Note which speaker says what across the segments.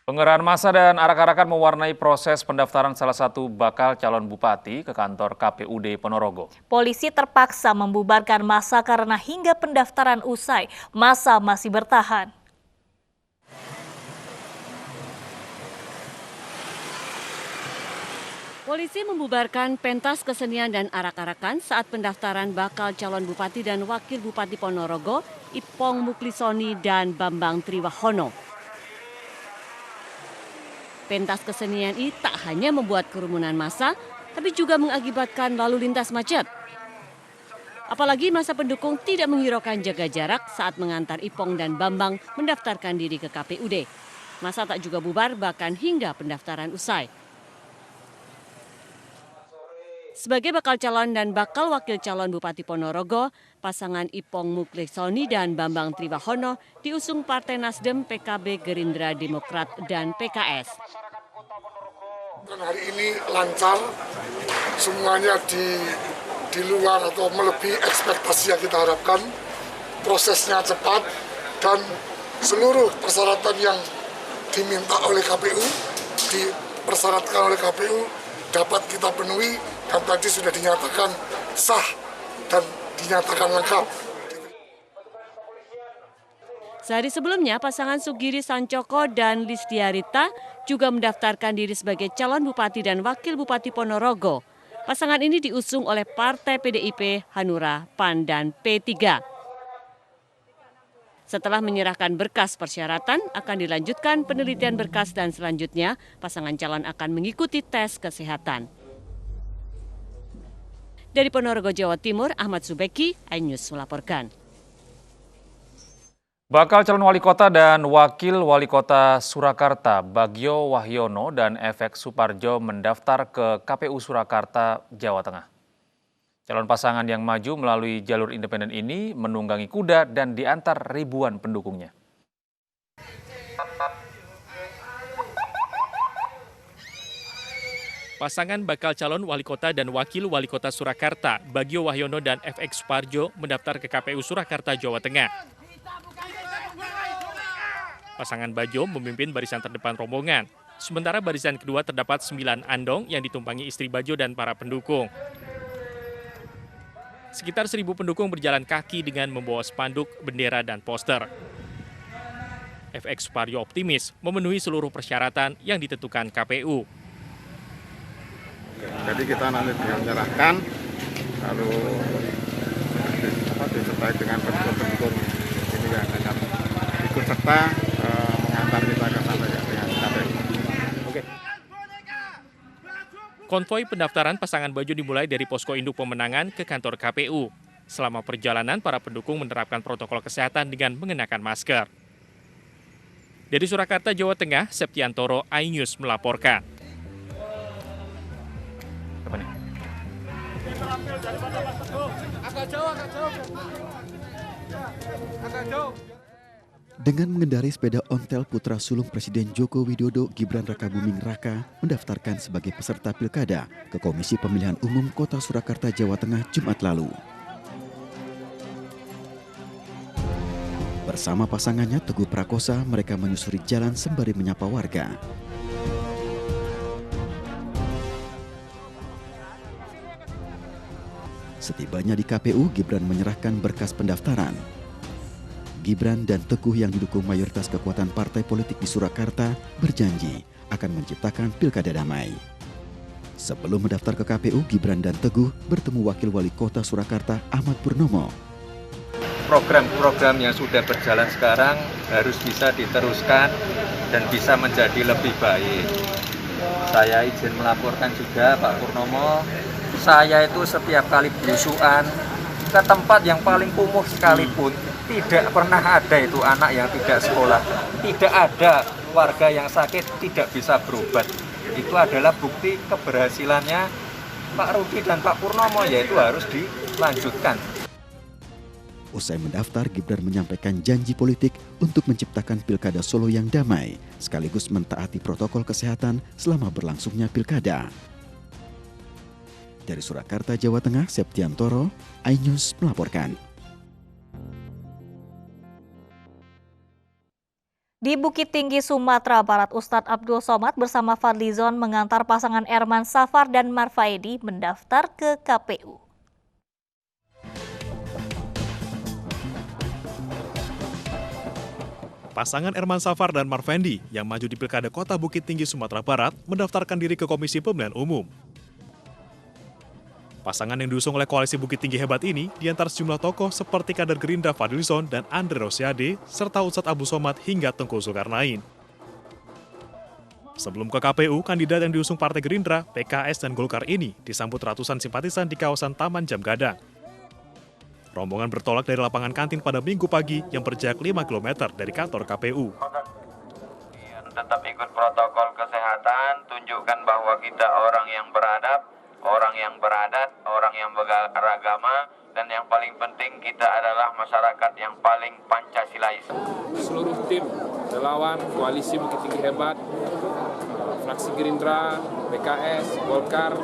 Speaker 1: Pengerahan massa dan arak-arakan mewarnai proses pendaftaran salah satu bakal calon bupati ke kantor KPUD Ponorogo.
Speaker 2: Polisi terpaksa membubarkan massa karena hingga pendaftaran usai, massa masih bertahan.
Speaker 3: Polisi membubarkan pentas kesenian dan arak-arakan saat pendaftaran bakal calon bupati dan wakil bupati Ponorogo, Ipong Muklisoni dan Bambang Triwahono. Pentas kesenian ini tak hanya membuat kerumunan massa, tapi juga mengakibatkan lalu lintas macet. Apalagi masa pendukung tidak menghiraukan jaga jarak saat mengantar Ipong dan Bambang mendaftarkan diri ke KPUD. Massa tak juga bubar bahkan hingga pendaftaran usai. Sebagai bakal calon dan bakal wakil calon Bupati Ponorogo, pasangan Ipong Muklisoni dan Bambang Triwahono diusung Partai Nasdem, PKB, Gerindra, Demokrat, dan PKS.
Speaker 4: Dan hari ini lancar, semuanya di luar atau melebihi ekspektasi yang kita harapkan. Prosesnya cepat dan seluruh persyaratan yang diminta oleh KPU, dipersyaratkan oleh KPU dapat kita penuhi dan tadi sudah dinyatakan sah dan dinyatakan lengkap.
Speaker 3: Sehari sebelumnya, pasangan Sugiri Sancoko dan Lisdiarita juga mendaftarkan diri sebagai calon bupati dan wakil bupati Ponorogo. Pasangan ini diusung oleh Partai PDIP, Hanura, PAN, dan P3. Setelah menyerahkan berkas persyaratan, akan dilanjutkan penelitian berkas dan selanjutnya pasangan calon akan mengikuti tes kesehatan. Dari Ponorogo, Jawa Timur, Ahmad Subeki, iNews melaporkan.
Speaker 1: Bakal calon wali kota dan wakil wali kota Surakarta, Bagio Wahyono dan FX Suparjo mendaftar ke KPU Surakarta, Jawa Tengah. Calon pasangan yang maju melalui jalur independen ini menunggangi kuda dan diantar ribuan pendukungnya.
Speaker 5: Pasangan bakal calon wali kota dan wakil wali kota Surakarta, Bagio Wahyono dan FX Suparjo mendaftar ke KPU Surakarta, Jawa Tengah. Pasangan Bagio memimpin barisan terdepan rombongan, sementara barisan kedua terdapat 9 andong yang ditumpangi istri Bagio dan para pendukung. Sekitar 1.000 pendukung berjalan kaki dengan membawa spanduk, bendera, dan poster. FX Suparjo optimis memenuhi seluruh persyaratan yang ditentukan KPU.
Speaker 6: Jadi kita nanti menyerahkan, lalu disertai dengan pendukung ini yang akan ikut serta mengantar kita ke sana dengan KPU. Oke.
Speaker 5: Konvoi pendaftaran pasangan Bagio dimulai dari posko induk pemenangan ke kantor KPU. Selama perjalanan, para pendukung menerapkan protokol kesehatan dengan mengenakan masker. Dari Surakarta, Jawa Tengah, Septiantoro, iNews melaporkan.
Speaker 1: Apa nih?
Speaker 7: Dengan mengendarai sepeda ontel putra sulung Presiden Joko Widodo, Gibran Rakabuming Raka mendaftarkan sebagai peserta pilkada ke Komisi Pemilihan Umum Kota Surakarta, Jawa Tengah, Jumat lalu. Bersama pasangannya Teguh Prakosa, mereka menyusuri jalan sembari menyapa warga. Setibanya di KPU, Gibran menyerahkan berkas pendaftaran. Gibran dan Teguh yang didukung mayoritas kekuatan partai politik di Surakarta berjanji akan menciptakan pilkada damai. Sebelum mendaftar ke KPU, Gibran dan Teguh bertemu Wakil Wali Kota Surakarta Ahmad Purnomo.
Speaker 8: Program-program yang sudah berjalan sekarang harus bisa diteruskan dan bisa menjadi lebih baik. Saya izin melaporkan juga Pak Purnomo, saya itu setiap kali belusuan ke tempat yang paling kumuh sekalipun, tidak pernah ada itu anak yang tidak sekolah, tidak ada warga yang sakit tidak bisa berobat. Itu adalah bukti keberhasilannya Pak Rudi dan Pak Purnomo, yaitu harus dilanjutkan.
Speaker 7: Usai mendaftar, Gibran menyampaikan janji politik untuk menciptakan pilkada Solo yang damai, sekaligus mentaati protokol kesehatan selama berlangsungnya pilkada. Dari Surakarta, Jawa Tengah, Septiantoro, iNews melaporkan.
Speaker 2: Di Bukit Tinggi, Sumatera Barat, Ustadz Abdul Somad bersama Fadlizon mengantar pasangan Erman Safar dan Marfaedi mendaftar ke KPU.
Speaker 9: Pasangan Erman Safar dan Marfendi yang maju di Pilkada Kota Bukit Tinggi, Sumatera Barat mendaftarkan diri ke Komisi Pemilihan Umum. Pasangan yang diusung oleh Koalisi Bukit Tinggi Hebat ini diantar sejumlah tokoh seperti kader Gerindra Fadlizon dan Andre Rosiade, serta Ustadz Abdul Somad hingga Tengku Zulkarnain. Sebelum ke KPU, kandidat yang diusung Partai Gerindra, PKS, dan Golkar ini disambut ratusan simpatisan di kawasan Taman Jam Gadang. Rombongan bertolak dari lapangan kantin pada Minggu pagi yang berjarak 5 km dari kantor KPU.
Speaker 10: Tetap ikut protokol kesehatan, tunjukkan bahwa kita orang yang beradab, orang yang beradat, orang yang beragama, dan yang paling penting kita adalah masyarakat yang paling Pancasilais.
Speaker 11: Seluruh tim relawan Koalisi Bukit Tinggi Hebat, fraksi Gerindra, PKS, Golkar,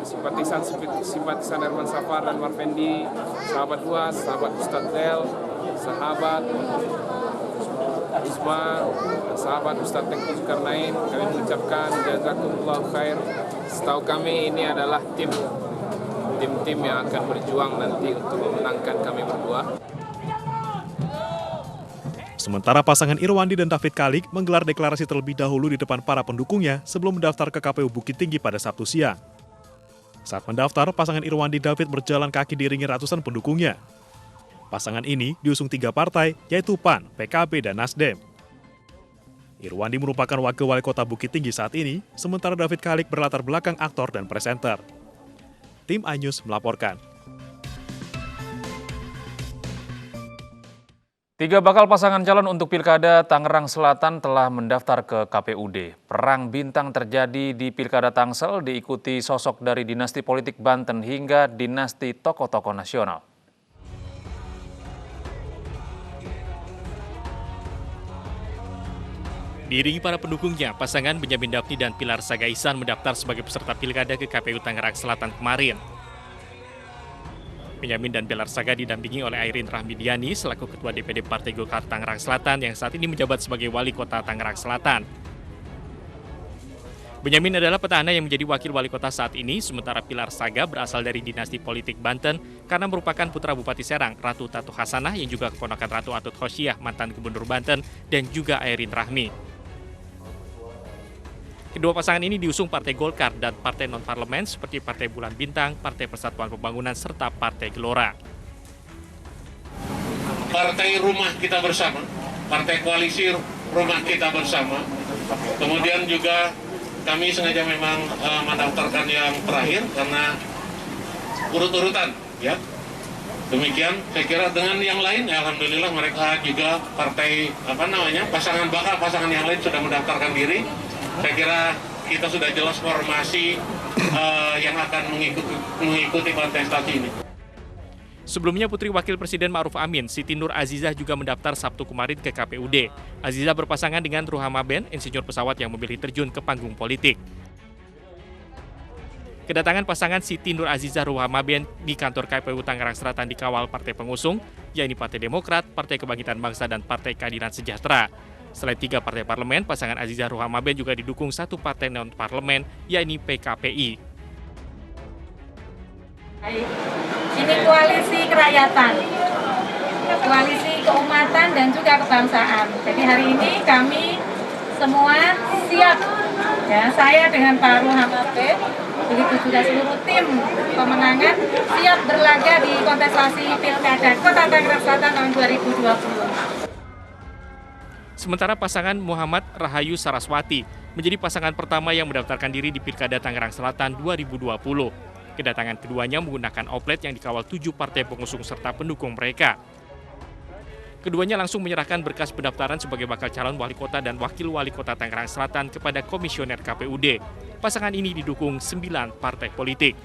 Speaker 11: simpatisan Erman Safar dan Marfendi, sahabat UAS, sahabat Ustadz Del, sahabat Isma, sahabat Ustadz Tengku Zulkarnain, kami mengucapkan jazakumullah khair. Setahu kami ini adalah tim-tim yang akan berjuang nanti untuk memenangkan kami berdua.
Speaker 9: Sementara pasangan Irwandi dan David Kalik menggelar deklarasi terlebih dahulu di depan para pendukungnya sebelum mendaftar ke KPU Bukit Tinggi pada Sabtu siang. Saat mendaftar, pasangan Irwandi David berjalan kaki diiringi ratusan pendukungnya. Pasangan ini diusung 3 partai, yaitu PAN, PKB, dan Nasdem. Irwandi merupakan wakil wali kota Bukit Tinggi saat ini, sementara David Kalik berlatar belakang aktor dan presenter. Tim iNews melaporkan.
Speaker 1: 3 bakal pasangan calon untuk Pilkada Tangerang Selatan telah mendaftar ke KPUD. Perang bintang terjadi di Pilkada Tangsel diikuti sosok dari dinasti politik Banten hingga dinasti tokoh-tokoh nasional.
Speaker 5: Diiringi para pendukungnya, pasangan Benyamin Daphni dan Pilar Sagaisan mendaftar sebagai peserta Pilkada ke KPU Tangerang Selatan kemarin. Benyamin dan Pilar Saga didampingi oleh Airin Rahmidiani selaku Ketua DPD Partai Golkar Tangerang Selatan yang saat ini menjabat sebagai Wali Kota Tangerang Selatan. Benyamin adalah petahana yang menjadi wakil wali kota saat ini, sementara Pilar Saga berasal dari dinasti politik Banten karena merupakan putra Bupati Serang, Ratu Tatu Hasanah yang juga keponakan Ratu Atut Khosyah, mantan Gubernur Banten, dan juga Airin Rahmi. Kedua pasangan ini diusung Partai Golkar dan partai non-parlemen seperti Partai Bulan Bintang, Partai Persatuan Pembangunan, serta Partai Gelora.
Speaker 12: Partai rumah kita bersama, partai koalisi rumah kita bersama. Kemudian juga kami sengaja memang mendaftarkan yang terakhir karena urut-urutan, ya. Demikian, saya kira dengan yang lain, ya, alhamdulillah mereka juga partai pasangan bakal pasangan yang lain sudah mendaftarkan diri. Saya kira kita sudah jelas formasi yang akan mengikuti kontestasi ini.
Speaker 5: Sebelumnya Putri Wakil Presiden Ma'ruf Amin, Siti Nur Azizah juga mendaftar Sabtu kemarin ke KPUD. Azizah berpasangan dengan Ruhama Ben, insinyur pesawat yang memilih terjun ke panggung politik. Kedatangan pasangan Siti Nur Azizah Ruhama Ben di kantor KPU Tangerang Selatan dikawal partai pengusung, yaitu Partai Demokrat, Partai Kebangkitan Bangsa, dan Partai Keadilan Sejahtera. Selain 3 partai parlemen, pasangan Azizah Ruhama Ben juga didukung 1 partai non-parlemen, yakni PKPI.
Speaker 13: Ini koalisi kerakyatan, koalisi keumatan, dan juga kebangsaan. Jadi hari ini kami semua siap, ya, saya dengan Pak Ruhama Ben, begitu juga seluruh tim pemenangan, siap berlaga di kontestasi Pilkada Kota Tangerang Selatan tahun 2020.
Speaker 5: Sementara pasangan Muhammad Rahayu Saraswati menjadi pasangan pertama yang mendaftarkan diri di Pilkada Tangerang Selatan 2020. Kedatangan keduanya menggunakan oplet yang dikawal 7 partai pengusung serta pendukung mereka. Keduanya langsung menyerahkan berkas pendaftaran sebagai bakal calon wali kota dan wakil wali kota Tangerang Selatan kepada komisioner KPUD. Pasangan ini didukung 9 partai politik.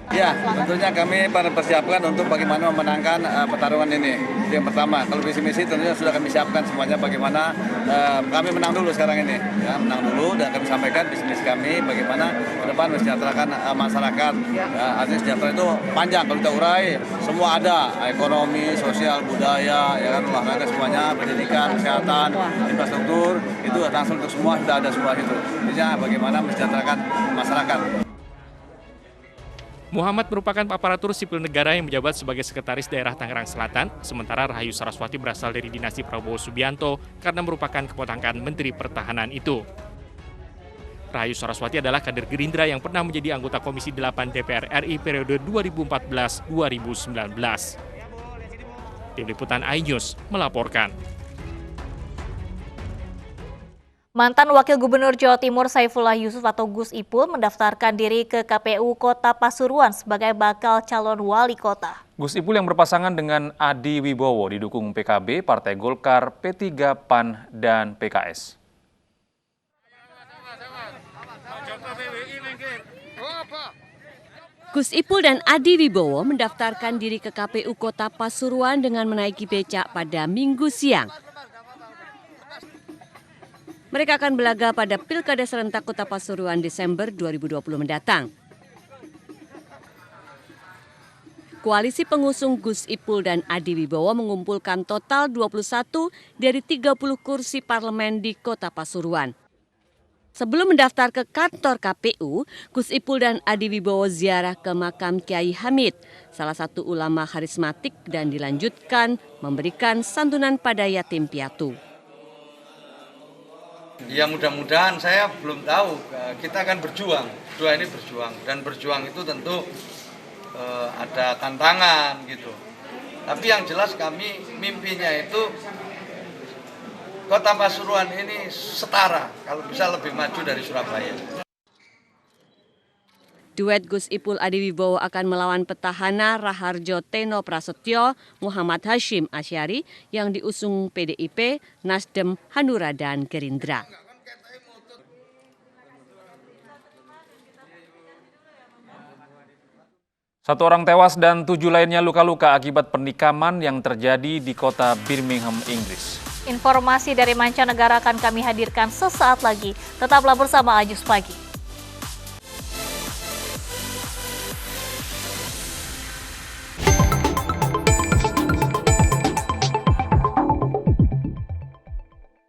Speaker 14: Ya, tentunya kami persiapkan untuk bagaimana memenangkan pertarungan ini. Itu yang pertama. Kalau visi misi tentunya sudah kami siapkan semuanya bagaimana kami menang dulu sekarang ini. Ya, menang dulu dan kami sampaikan visi misi kami bagaimana ke depan mensejahterakan masyarakat. Ya, artinya sejahtera itu panjang kalau kita urai, semua ada. Ekonomi, sosial, budaya, ya kan, olahraga semuanya, pendidikan, kesehatan, infrastruktur, itu langsung untuk semua sudah ada semua itu. Intinya bagaimana mensejahterakan masyarakat.
Speaker 5: Muhammad merupakan aparatur sipil negara yang menjabat sebagai Sekretaris Daerah Tangerang Selatan, sementara Rahayu Saraswati berasal dari dinasti Prabowo Subianto karena merupakan keponakan Menteri Pertahanan itu. Rahayu Saraswati adalah kader Gerindra yang pernah menjadi anggota Komisi 8 DPR RI periode 2014-2019. Tim Liputan iNews melaporkan.
Speaker 2: Mantan Wakil Gubernur Jawa Timur Saifullah Yusuf atau Gus Ipul mendaftarkan diri ke KPU Kota Pasuruan sebagai bakal calon wali kota.
Speaker 1: Gus Ipul yang berpasangan dengan Adi Wibowo didukung PKB, Partai Golkar, P3, PAN, dan PKS.
Speaker 3: Gus Ipul dan Adi Wibowo mendaftarkan diri ke KPU Kota Pasuruan dengan menaiki becak pada Minggu siang. Mereka akan berlaga pada Pilkada Serentak Kota Pasuruan Desember 2020 mendatang. Koalisi pengusung Gus Ipul dan Adi Wibowo mengumpulkan total 21 dari 30 kursi parlemen di Kota Pasuruan. Sebelum mendaftar ke kantor KPU, Gus Ipul dan Adi Wibowo ziarah ke makam Kiai Hamid, salah satu ulama karismatik, dan dilanjutkan memberikan santunan pada yatim piatu.
Speaker 15: Ya mudah-mudahan, saya belum tahu, kita akan berjuang, dua ini berjuang, dan berjuang itu tentu ada tantangan gitu. Tapi yang jelas kami mimpinya itu Kota Pasuruan ini setara, kalau bisa lebih maju dari Surabaya.
Speaker 3: Duet Gus Ipul Adi Wibowo akan melawan petahana Raharjo Teno Prasetyo, Muhammad Hashim Asyari yang diusung PDIP, Nasdem, Hanura, dan Gerindra.
Speaker 1: Satu orang tewas dan 7 lainnya luka-luka akibat penikaman yang terjadi di kota Birmingham, Inggris.
Speaker 2: Informasi dari mancanegara akan kami hadirkan sesaat lagi. Tetaplah bersama Ajus Pagi.